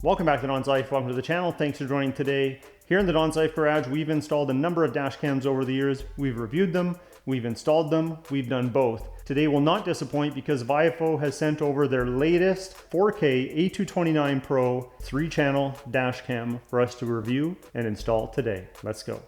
Welcome back to Don's Life. Welcome to the channel. Thanks for joining today. Here in the Don's Life Garage, we've installed a number of dash cams over the years. We've reviewed them, we've installed them, we've done both. Today will not disappoint because VIOFO has sent over their latest 4K A229 Pro 3-channel dash cam for us to review and install today. Let's go.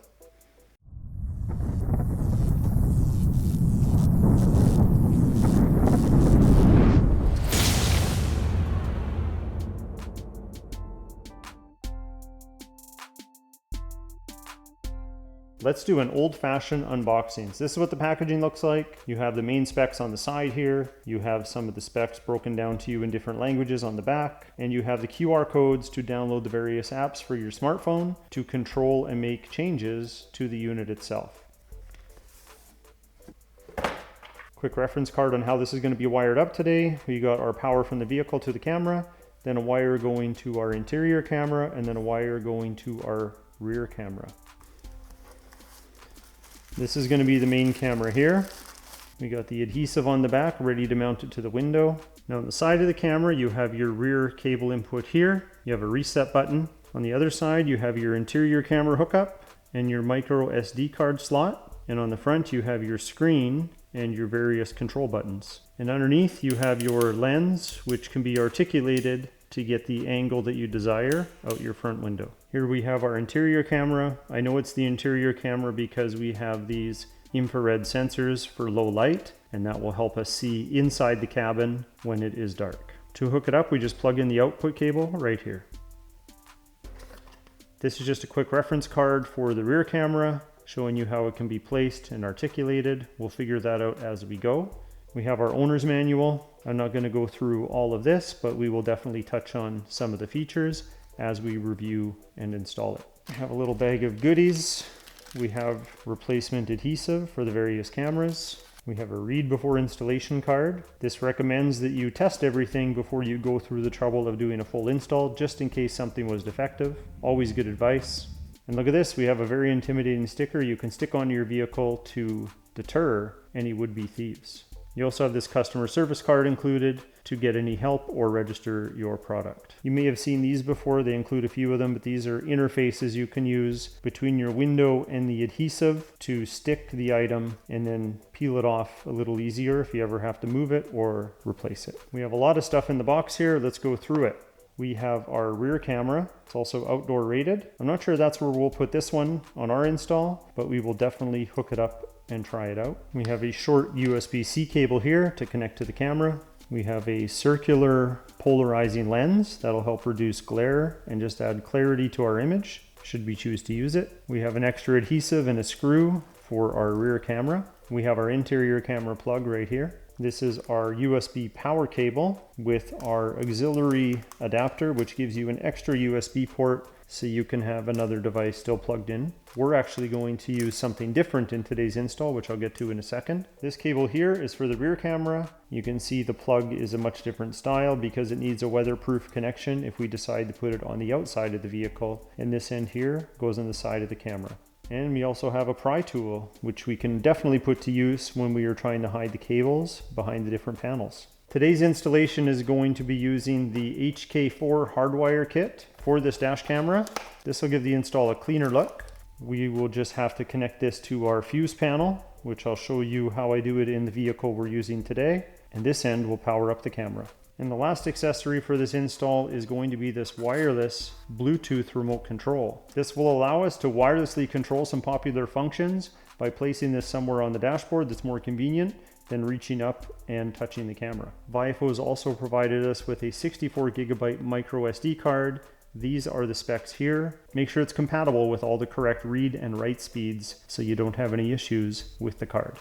Let's do an old-fashioned unboxing. So this is what the packaging looks like. You have the main specs on the side here. You have some of the specs broken down to you in different languages on the back. And you have the QR codes to download the various apps for your smartphone to control and make changes to the unit itself. Quick reference card on how this is going to be wired up today. We got our power from the vehicle to the camera, then a wire going to our interior camera, and then a wire going to our rear camera. This is going to be the main camera here. We got the adhesive on the back ready to mount it to the window. Now on the side of the camera you have your rear cable input here. You have a reset button. On the other side you have your interior camera hookup and your micro SD card slot. And on the front you have your screen and your various control buttons. And underneath you have your lens, which can be articulated to get the angle that you desire out your front window. Here we have our interior camera. I know it's the interior camera because we have these infrared sensors for low light, and that will help us see inside the cabin when it is dark. To hook it up, we just plug in the output cable right here. This is just a quick reference card for the rear camera, showing you how it can be placed and articulated. We'll figure that out as we go. We have our owner's manual. I'm not going to go through all of this, but we will definitely touch on some of the features as we review and install it. We have a little bag of goodies. We have replacement adhesive for the various cameras. We have a read before installation card. This recommends that you test everything before you go through the trouble of doing a full install, just in case something was defective. Always good advice. And look at this, we have a very intimidating sticker you can stick on your vehicle to deter any would-be thieves. You also have this customer service card included to get any help or register your product. You may have seen these before, they include a few of them, but these are interfaces you can use between your window and the adhesive to stick the item and then peel it off a little easier if you ever have to move it or replace it. We have a lot of stuff in the box here, let's go through it. We have our rear camera. It's also outdoor rated. I'm not sure that's where we'll put this one on our install, but we will definitely hook it up and try it out. We have a short USB-C cable here to connect to the camera. We have a circular polarizing lens that'll help reduce glare and just add clarity to our image, should we choose to use it. We have an extra adhesive and a screw for our rear camera. We have our interior camera plug right here. This is our USB power cable with our auxiliary adapter, which gives you an extra USB port so you can have another device still plugged in. We're actually going to use something different in today's install, which I'll get to in a second. This cable here is for the rear camera. You can see the plug is a much different style because it needs a weatherproof connection if we decide to put it on the outside of the vehicle. And this end here goes on the side of the camera. And we also have a pry tool, which we can definitely put to use when we are trying to hide the cables behind the different panels. Today's installation is going to be using the HK4 Hardwire kit for this dash camera. This will give the install a cleaner look. We will just have to connect this to our fuse panel, which I'll show you how I do it in the vehicle we're using today. And this end will power up the camera. And the last accessory for this install is going to be this wireless Bluetooth remote control. This will allow us to wirelessly control some popular functions by placing this somewhere on the dashboard that's more convenient than reaching up and touching the camera. VIOFO has also provided us with a 64 gigabyte micro SD card. These are the specs here. Make sure it's compatible with all the correct read and write speeds so you don't have any issues with the card.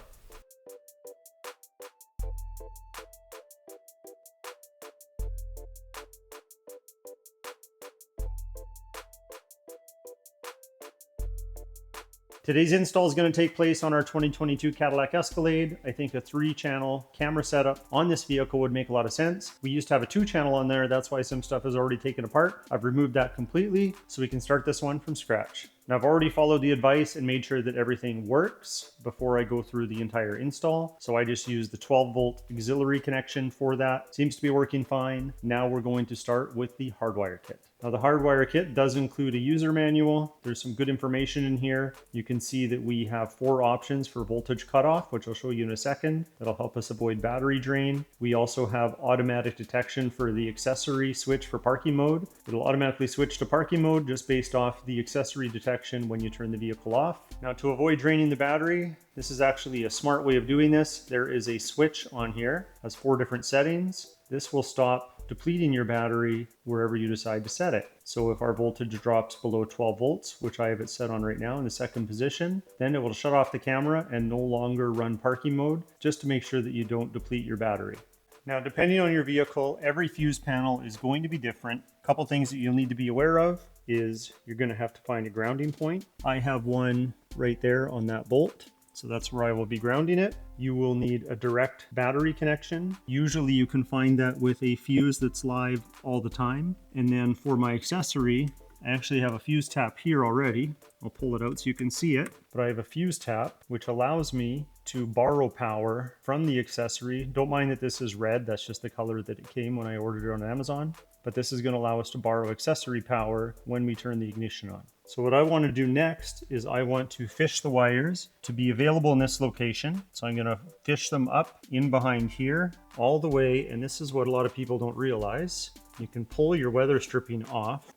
Today's install is going to take place on our 2022 Cadillac Escalade. I think a 3-channel camera setup on this vehicle would make a lot of sense. We used to have a 2-channel on there. That's why some stuff is already taken apart. I've removed that completely so we can start this one from scratch. Now I've already followed the advice and made sure that everything works before I go through the entire install. So I just used the 12-volt auxiliary connection for that. Seems to be working fine. Now we're going to start with the Hardwire kit. Now the Hardwire kit does include a user manual. There's some good information in here. You can see that we have 4 options for voltage cutoff, which I'll show you in a second. That'll help us avoid battery drain. We also have automatic detection for the accessory switch for parking mode. It'll automatically switch to parking mode just based off the accessory detection when you turn the vehicle off. Now to avoid draining the battery, this is actually a smart way of doing this. There is a switch on here, it has 4 different settings. This will stop depleting your battery wherever you decide to set it. So if our voltage drops below 12 volts, which I have it set on right now in the second position, then it will shut off the camera and no longer run parking mode, just to make sure that you don't deplete your battery. Now, depending on your vehicle, every fuse panel is going to be different. A couple things that you'll need to be aware of is you're going to have to find a grounding point. I have one right there on that bolt. So that's where I will be grounding it. You will need a direct battery connection. Usually you can find that with a fuse that's live all the time. And then for my accessory, I actually have a fuse tap here already. I'll pull it out so you can see it. But I have a fuse tap, which allows me to borrow power from the accessory. Don't mind that this is red. That's just the color that it came when I ordered it on Amazon. But this is going to allow us to borrow accessory power when we turn the ignition on. So what I want to do next is I want to fish the wires to be available in this location. So I'm going to fish them up in behind here all the way. And this is what a lot of people don't realize. You can pull your weather stripping off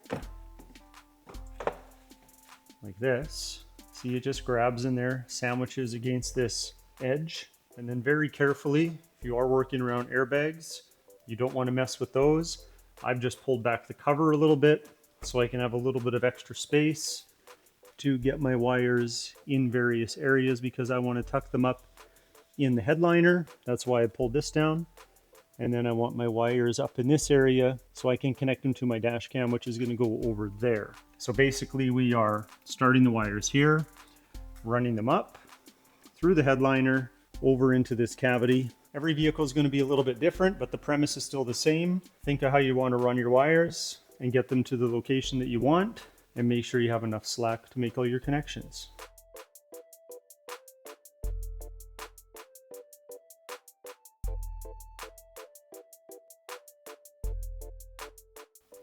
like this. See, it just grabs in there, sandwiches against this edge. And then very carefully, if you are working around airbags, you don't want to mess with those. I've just pulled back the cover a little bit so I can have a little bit of extra space to get my wires in various areas because I want to tuck them up in the headliner. That's why I pulled this down. And then I want my wires up in this area so I can connect them to my dash cam, which is going to go over there. So basically we are starting the wires here, running them up through the headliner over into this cavity. Every vehicle is going to be a little bit different, but the premise is still the same. Think of how you want to run your wires and get them to the location that you want, and make sure you have enough slack to make all your connections.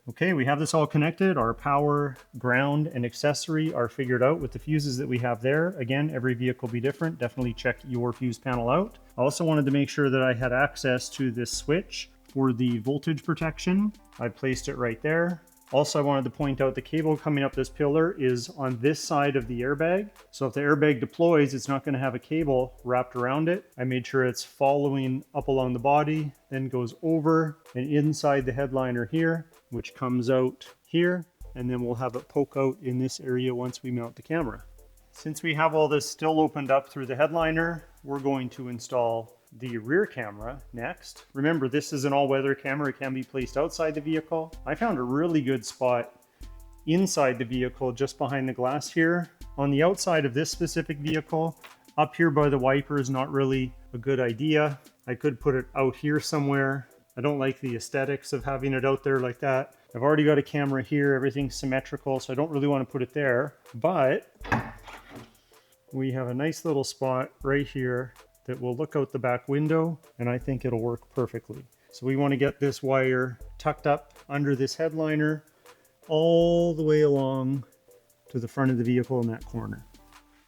Okay, we have this all connected. Our power, ground, and accessory are figured out with the fuses that we have there. Again, every vehicle will be different. Definitely check your fuse panel out. I also wanted to make sure that I had access to this switch for the voltage protection. I placed it right there. Also, I wanted to point out the cable coming up this pillar is on this side of the airbag. So if the airbag deploys, it's not going to have a cable wrapped around it. I made sure it's following up along the body, then goes over and inside the headliner here, which comes out here, and then we'll have it poke out in this area once we mount the camera. Since we have all this still opened up through the headliner, we're going to install the rear camera next. Remember, this is an all-weather camera. It can be placed outside the vehicle. I found a really good spot inside the vehicle just behind the glass here. On the outside of this specific vehicle, up here by the wiper is not really a good idea. I could put it out here somewhere. I don't like the aesthetics of having it out there like that. I've already got a camera here, everything's symmetrical, so I don't really want to put it there. But we have a nice little spot right here that will look out the back window, and I think it'll work perfectly. So we want to get this wire tucked up under this headliner all the way along to the front of the vehicle in that corner.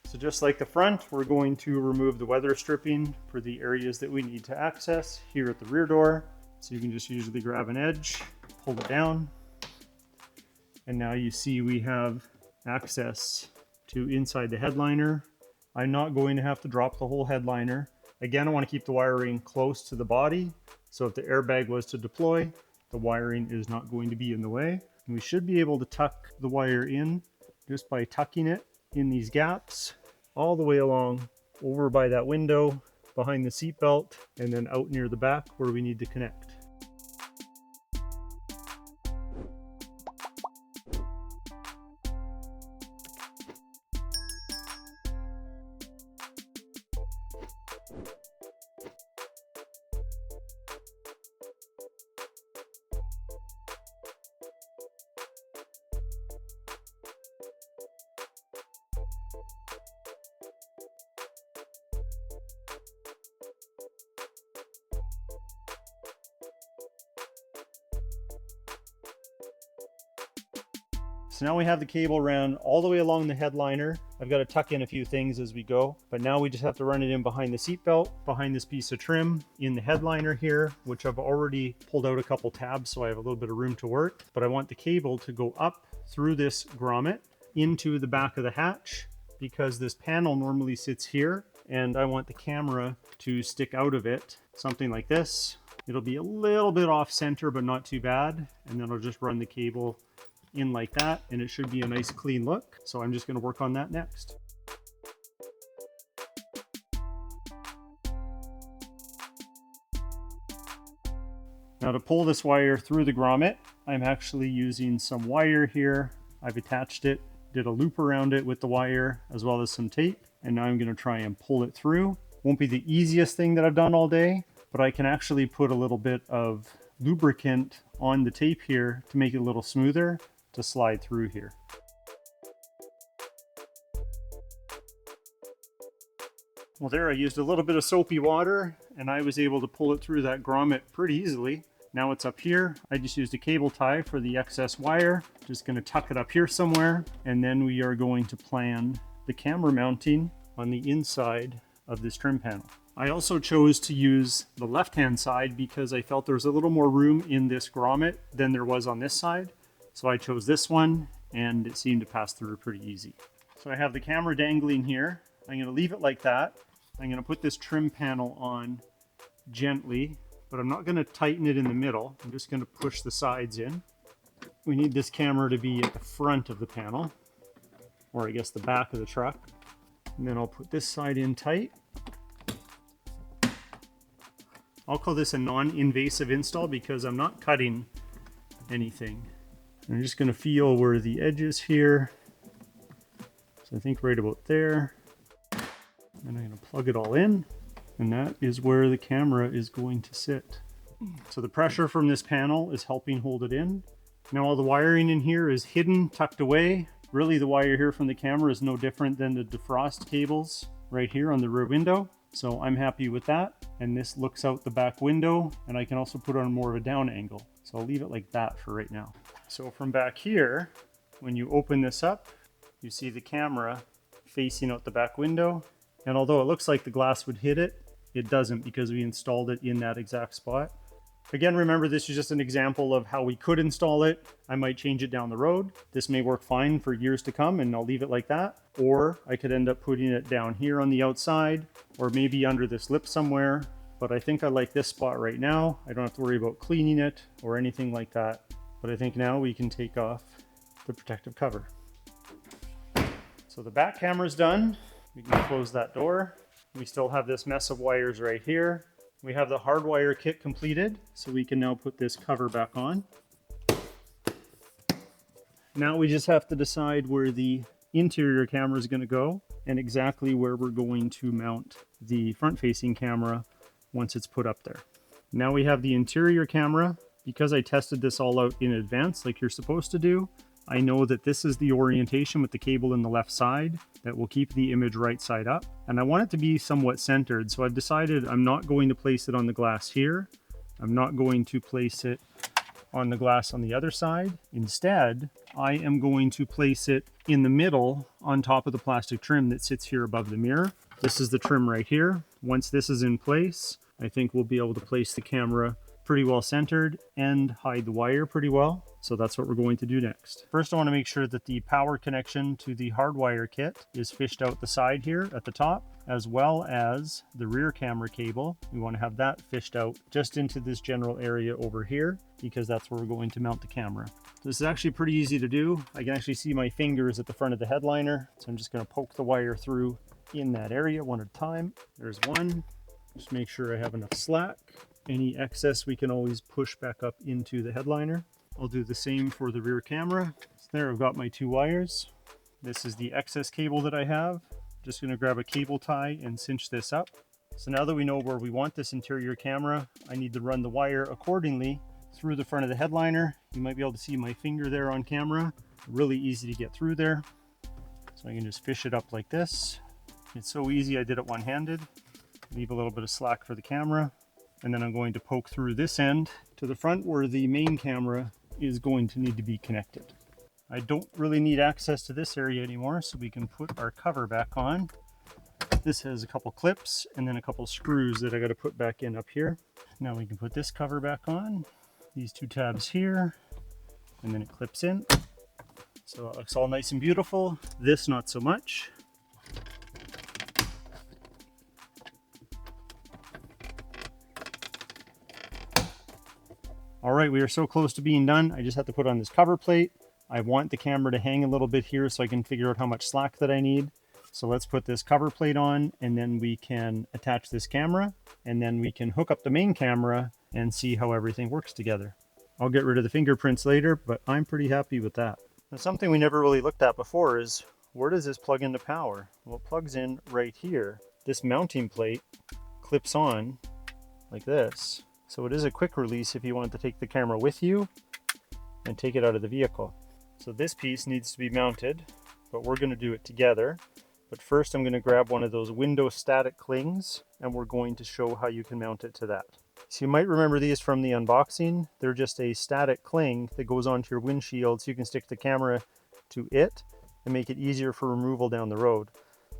So just like the front, we're going to remove the weather stripping for the areas that we need to access here at the rear door. So you can just usually grab an edge, pull it down, and now you see we have access to inside the headliner. I'm not going to have to drop the whole headliner. Again, I want to keep the wiring close to the body, so if the airbag was to deploy, the wiring is not going to be in the way. And we should be able to tuck the wire in just by tucking it in these gaps all the way along over by that window, behind the seat belt, and then out near the back where we need to connect. So now we have the cable ran all the way along the headliner. I've got to tuck in a few things as we go, but now we just have to run it in behind the seat belt, behind this piece of trim in the headliner here, which I've already pulled out a couple tabs so I have a little bit of room to work. But I want the cable to go up through this grommet into the back of the hatch, because this panel normally sits here and I want the camera to stick out of it, something like this. It'll be a little bit off center, but not too bad. And then I'll just run the cable in like that and it should be a nice clean look. So I'm just going to work on that next. Now to pull this wire through the grommet, I'm actually using some wire here. I've attached it, did a loop around it with the wire as well as some tape, and now I'm going to try and pull it through. Won't be the easiest thing that I've done all day, but I can actually put a little bit of lubricant on the tape here to make it a little smoother to slide through here. Well, there I used a little bit of soapy water and I was able to pull it through that grommet pretty easily. Now it's up here. I just used a cable tie for the excess wire. Just going to tuck it up here somewhere, and then we are going to plan the camera mounting on the inside of this trim panel. I also chose to use the left-hand side because I felt there was a little more room in this grommet than there was on this side. So I chose this one and it seemed to pass through pretty easy. So I have the camera dangling here. I'm going to leave it like that. I'm going to put this trim panel on gently, but I'm not going to tighten it in the middle. I'm just going to push the sides in. We need this camera to be at the front of the panel, or I guess the back of the truck. And then I'll put this side in tight. I'll call this a non-invasive install because I'm not cutting anything. I'm just going to feel where the edge is here. So I think right about there. And I'm going to plug it all in. And that is where the camera is going to sit. So the pressure from this panel is helping hold it in. Now all the wiring in here is hidden, tucked away. Really the wire here from the camera is no different than the defrost cables right here on the rear window. So I'm happy with that. And this looks out the back window, and I can also put it on more of a down angle. So I'll leave it like that for right now. So from back here, when you open this up, you see the camera facing out the back window. And although it looks like the glass would hit it, it doesn't because we installed it in that exact spot. Again, remember this is just an example of how we could install it. I might change it down the road. This may work fine for years to come and I'll leave it like that. Or I could end up putting it down here on the outside or maybe under this lip somewhere. But I think I like this spot right now. I don't have to worry about cleaning it or anything like that. But I think now we can take off the protective cover. So the back camera's done. We can close that door. We still have this mess of wires right here. We have the Hardwire kit completed, so we can now put this cover back on. Now we just have to decide where the interior camera is going to go and exactly where we're going to mount the front-facing camera once it's put up there. Now we have the interior camera. Because I tested this all out in advance like you're supposed to do, I know that this is the orientation with the cable in the left side that will keep the image right side up. And I want it to be somewhat centered, so I've decided I'm not going to place it on the glass here. I'm not going to place it on the glass on the other side. Instead, I am going to place it in the middle on top of the plastic trim that sits here above the mirror. This is the trim right here. Once this is in place, I think we'll be able to place the camera pretty well centered and hide the wire pretty well. So that's what we're going to do next. First, I want to make sure that the power connection to the Hardwire kit is fished out the side here at the top, as well as the rear camera cable. We want to have that fished out just into this general area over here, because that's where we're going to mount the camera. So this is actually pretty easy to do. I can actually see my fingers at the front of the headliner. So I'm just going to poke the wire through in that area one at a time. There's one. Just make sure I have enough slack. Any excess we can always push back up into the headliner. I'll do the same for the rear camera. So there I've got my two wires. This is the excess cable that I have. Just going to grab a cable tie and cinch this up. So now that we know where we want this interior camera, I need to run the wire accordingly through the front of the headliner. You might be able to see my finger there on camera. Really easy to get through there. So I can just fish it up like this. It's so easy I did it one-handed. Leave a little bit of slack for the camera. And then I'm going to poke through this end to the front where the main camera is going to need to be connected. I don't really need access to this area anymore, so we can put our cover back on. This has a couple clips and then a couple screws that I got to put back in up here. Now we can put this cover back on, these two tabs here, and then it clips in. So it looks all nice and beautiful. This not so much. All right, we are so close to being done. I just have to put on this cover plate. I want the camera to hang a little bit here so I can figure out how much slack that I need. So let's put this cover plate on, and then we can attach this camera, and then we can hook up the main camera and see how everything works together. I'll get rid of the fingerprints later, but I'm pretty happy with that. Now, something we never really looked at before is, where does this plug into power? Well, it plugs in right here. This mounting plate clips on like this. So it is a quick release if you want to take the camera with you and take it out of the vehicle. So this piece needs to be mounted, but we're going to do it together. But first I'm going to grab one of those window static clings, and we're going to show how you can mount it to that. So you might remember these from the unboxing. They're just a static cling that goes onto your windshield so you can stick the camera to it and make it easier for removal down the road.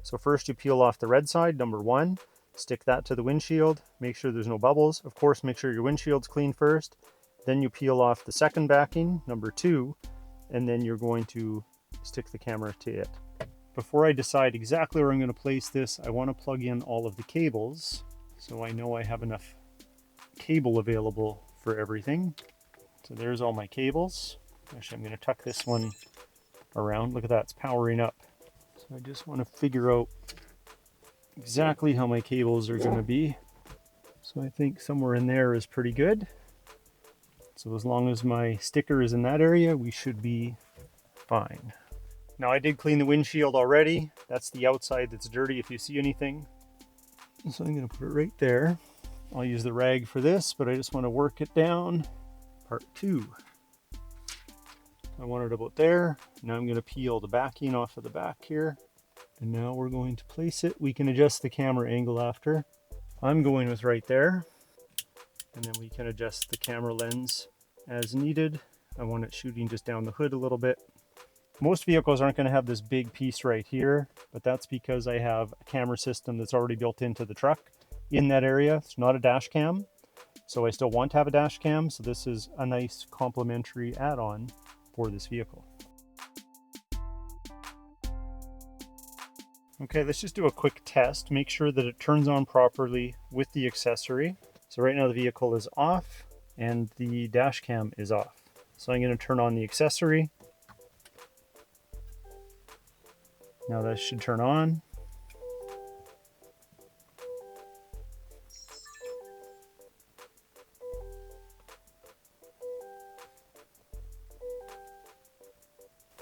So first you peel off the red side, number one, stick that to the windshield, make sure there's no bubbles. Of course, make sure your windshield's clean first. Then you peel off the second backing, number two, and then you're going to stick the camera to it. Before I decide exactly where I'm going to place this, I want to plug in all of the cables so I know I have enough cable available for everything. So there's all my cables. Actually, I'm going to tuck this one around. Look at that, it's powering up. So I just want to figure out exactly how my cables are going to be. So I think somewhere in there is pretty good. So as long as my sticker is in that area, we should be fine. Now I did clean the windshield already. That's the outside that's dirty if you see anything. So I'm going to put it right there. I'll use the rag for this, but I just want to work it down. Part two. I want it about there. Now I'm going to peel the backing off of the back here. And now we're going to place it. We can adjust the camera angle after. I'm going with right there. And then we can adjust the camera lens as needed. I want it shooting just down the hood a little bit. Most vehicles aren't going to have this big piece right here, but that's because I have a camera system that's already built into the truck in that area. It's not a dash cam, so I still want to have a dash cam, so this is a nice complementary add-on for this vehicle. Okay, let's just do a quick test. Make sure that it turns on properly with the accessory. So right now the vehicle is off and the dash cam is off. So I'm going to turn on the accessory. Now that should turn on.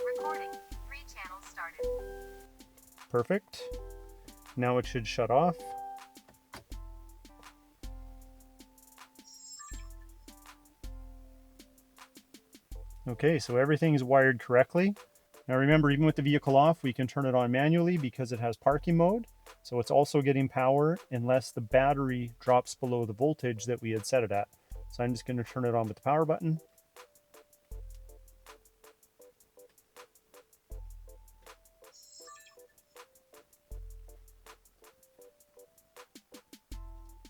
Recording. 3 channels started. Perfect. Now it should shut off. Okay, so everything's wired correctly. Now remember, even with the vehicle off, we can turn it on manually because it has parking mode. So it's also getting power unless the battery drops below the voltage that we had set it at. So I'm just going to turn it on with the power button.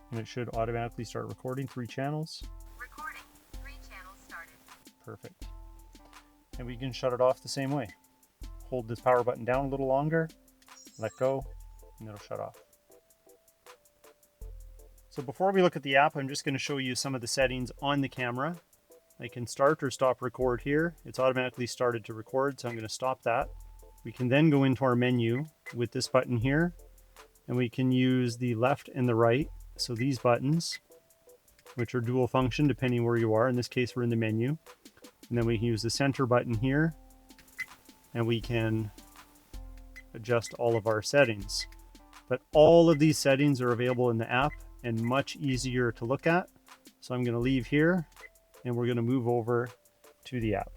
And it should automatically start recording 3 channels. Recording. 3 channels started. Perfect. And we can shut it off the same way. Hold this power button down a little longer, let go, and it'll shut off. So before we look at the app, I'm just going to show you some of the settings on the camera. I can start or stop record here. It's automatically started to record, so I'm going to stop that. We can then go into our menu with this button here, and we can use the left and the right. So these buttons, which are dual function depending where you are. In this case, we're in the menu. And then we can use the center button here, and we can adjust all of our settings. But all of these settings are available in the app and much easier to look at. So I'm going to leave here and we're going to move over to the app.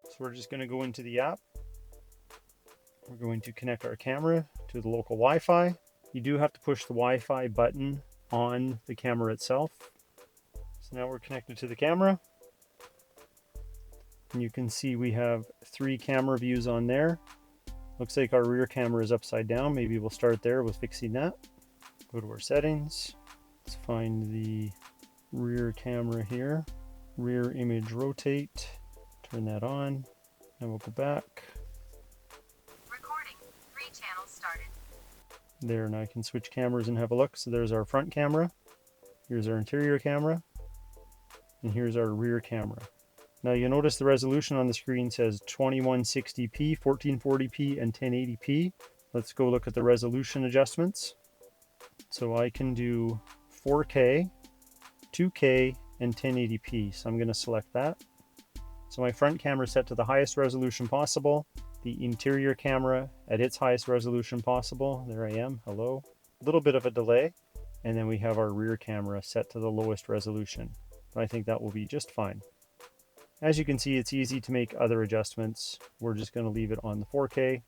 So we're just going to go into the app. We're going to connect our camera to the local Wi-Fi. You do have to push the Wi-Fi button on the camera itself. So now we're connected to the camera. And you can see we have 3 camera views on there. Looks like our rear camera is upside down. Maybe we'll start there with fixing that. Go to our settings. Let's find the rear camera here. Rear image rotate. Turn that on. And we'll go back. Recording. 3 channels started. There, and I can switch cameras and have a look. So there's our front camera. Here's our interior camera. And here's our rear camera. Now you'll notice the resolution on the screen says 2160p, 1440p, and 1080p. Let's go look at the resolution adjustments. So I can do 4K, 2K, and 1080p. So I'm going to select that. So my front camera is set to the highest resolution possible. The interior camera at its highest resolution possible. There I am. Hello. A little bit of a delay. And then we have our rear camera set to the lowest resolution. But I think that will be just fine. As you can see, it's easy to make other adjustments. We're just going to leave it on the 4K.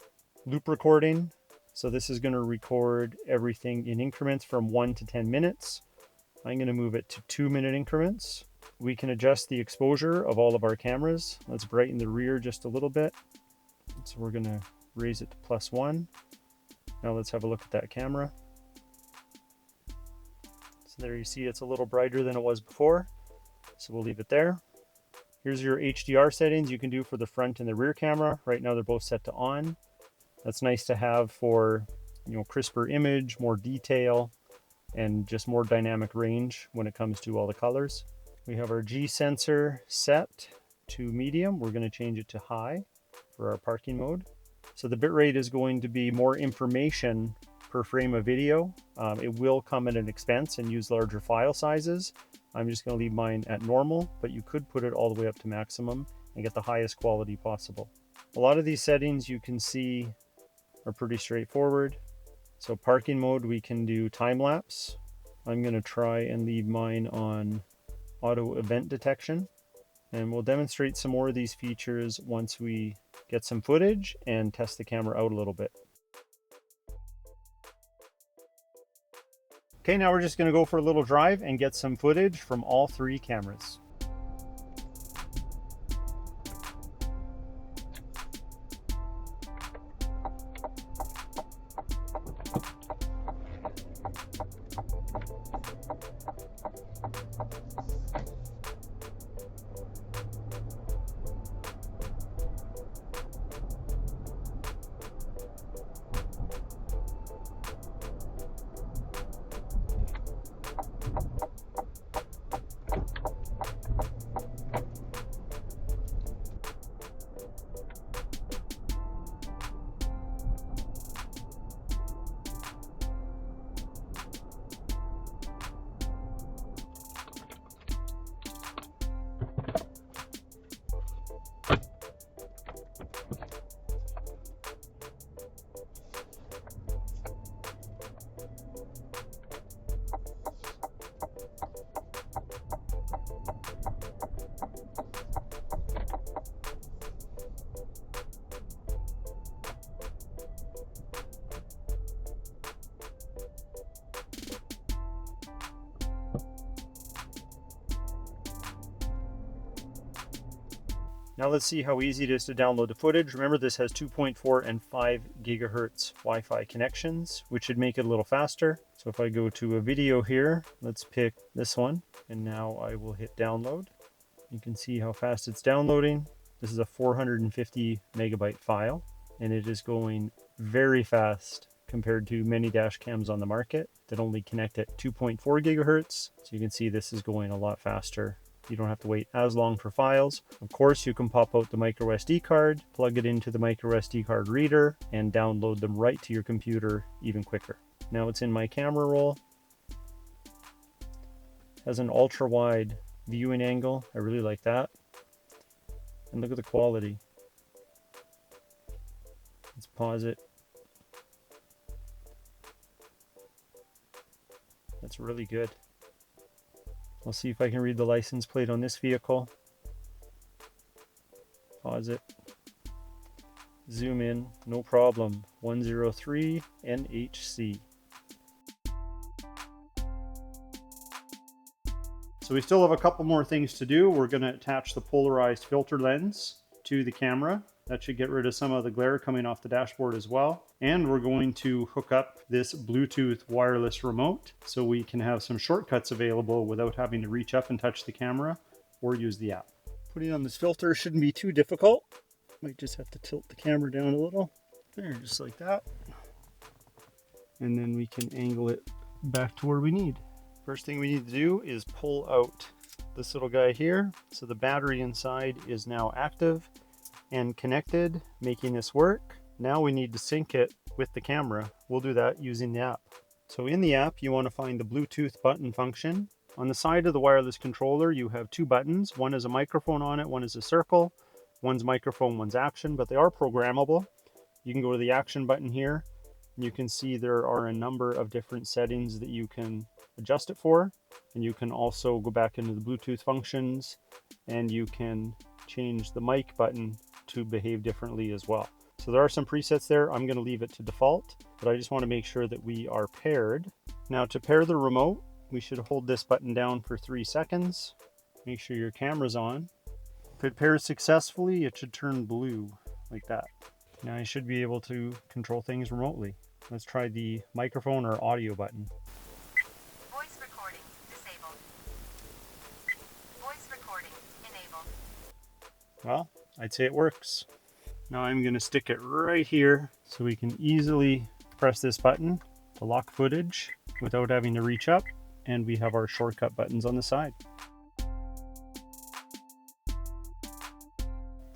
Loop recording. So this is going to record everything in increments from 1 to 10 minutes. I'm going to move it to 2-minute increments. We can adjust the exposure of all of our cameras. Let's brighten the rear just a little bit. So we're going to raise it to +1. Now let's have a look at that camera. So there you see it's a little brighter than it was before. So we'll leave it there. Here's your HDR settings you can do for the front and the rear camera. Right now they're both set to on. That's nice to have for, crisper image, more detail, and just more dynamic range when it comes to all the colors. We have our G sensor set to medium. We're going to change it to high for our parking mode. So the bitrate is going to be more information per frame of video. It will come at an expense and use larger file sizes. I'm just going to leave mine at normal, but you could put it all the way up to maximum and get the highest quality possible. A lot of these settings you can see are pretty straightforward. So parking mode, we can do time lapse. I'm going to try and leave mine on auto event detection. And we'll demonstrate some more of these features once we get some footage and test the camera out a little bit. Okay, now we're just going to go for a little drive and get some footage from all 3 cameras. Now let's see how easy it is to download the footage. Remember, this has 2.4 and 5 gigahertz Wi-Fi connections, which should make it a little faster. So if I go to a video here, let's pick this one, and now I will hit download. You can see how fast it's downloading. This is a 450 megabyte file, and it is going very fast compared to many dash cams on the market that only connect at 2.4 gigahertz. So you can see this is going a lot faster. You don't have to wait as long for files. Of course, you can pop out the micro SD card, plug it into the micro SD card reader, and download them right to your computer even quicker. Now it's in my camera roll. Has an ultra wide viewing angle. I really like that. And look at the quality. Let's pause it. That's really good. I'll see if I can read the license plate on this vehicle. Pause it. Zoom in, no problem. 103 NHC. So we still have a couple more things to do. We're going to attach the polarized filter lens to the camera. That should get rid of some of the glare coming off the dashboard as well. And we're going to hook up this Bluetooth wireless remote so we can have some shortcuts available without having to reach up and touch the camera or use the app. Putting on this filter shouldn't be too difficult. Might just have to tilt the camera down a little. There, just like that. And then we can angle it back to where we need. First thing we need to do is pull out this little guy here. So the battery inside is now active and connected, making this work. Now we need to sync it with the camera. We'll do that using the app. So in the app, you want to find the Bluetooth button function. On the side of the wireless controller, you have two buttons. One is a microphone on it, one is a circle. One's microphone, one's action, but they are programmable. You can go to the action button here, and you can see there are a number of different settings that you can adjust it for. And you can also go back into the Bluetooth functions, and you can change the mic button to behave differently as well. So there are some presets there. I'm going to leave it to default, but I just want to make sure that we are paired. Now to pair the remote, we should hold this button down for 3 seconds. Make sure your camera's on. If it pairs successfully, it should turn blue like that. Now I should be able to control things remotely. Let's try the microphone or audio button. Voice recording disabled. Voice recording enabled. Well, I'd say it works. Now I'm going to stick it right here so we can easily press this button to lock footage without having to reach up, and we have our shortcut buttons on the side.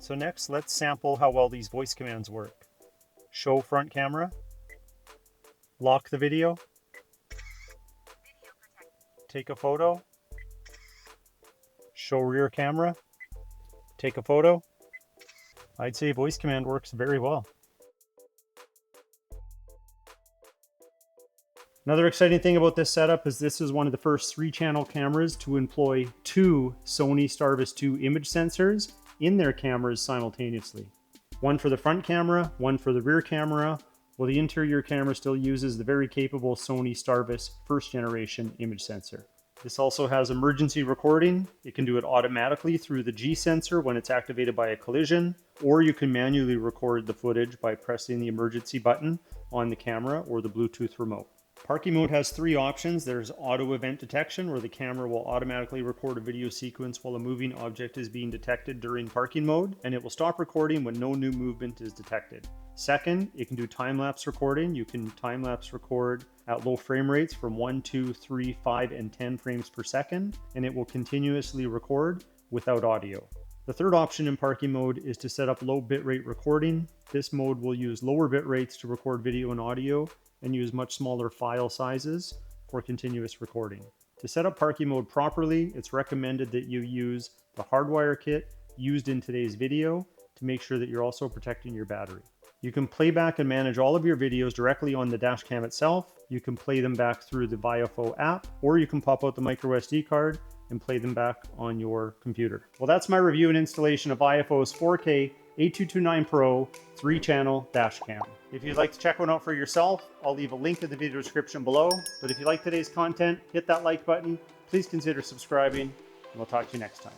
So next, let's sample how well these voice commands work. Show front camera, lock the video, Video protected. take a photo, show rear camera, take a photo. I'd say voice command works very well. Another exciting thing about this setup is this is one of the first 3-channel cameras to employ 2 Sony Starvis 2 image sensors in their cameras simultaneously. One for the front camera, one for the rear camera, while the interior camera still uses the very capable Sony Starvis 1st generation image sensor. This also has emergency recording. You can do it automatically through the G sensor when it's activated by a collision, or you can manually record the footage by pressing the emergency button on the camera or the Bluetooth remote. Parking mode has 3 options. There's auto event detection, where the camera will automatically record a video sequence while a moving object is being detected during parking mode, and it will stop recording when no new movement is detected. Second, it can do time-lapse recording. You can time-lapse record at low frame rates from 1, 2, 3, 5, and 10 frames per second, and it will continuously record without audio. The third option in parking mode is to set up low bitrate recording. This mode will use lower bit rates to record video and audio and use much smaller file sizes for continuous recording. To set up parking mode properly, it's recommended that you use the Hardwire kit used in today's video to make sure that you're also protecting your battery. You can play back and manage all of your videos directly on the dash cam itself. You can play them back through the VIOFO app, or you can pop out the micro SD card and play them back on your computer. Well, that's my review and installation of VIOFO's 4K A229 Pro 3-channel dash cam. If you'd like to check one out for yourself, I'll leave a link in the video description below. But if you like today's content, hit that like button. Please consider subscribing, and we'll talk to you next time.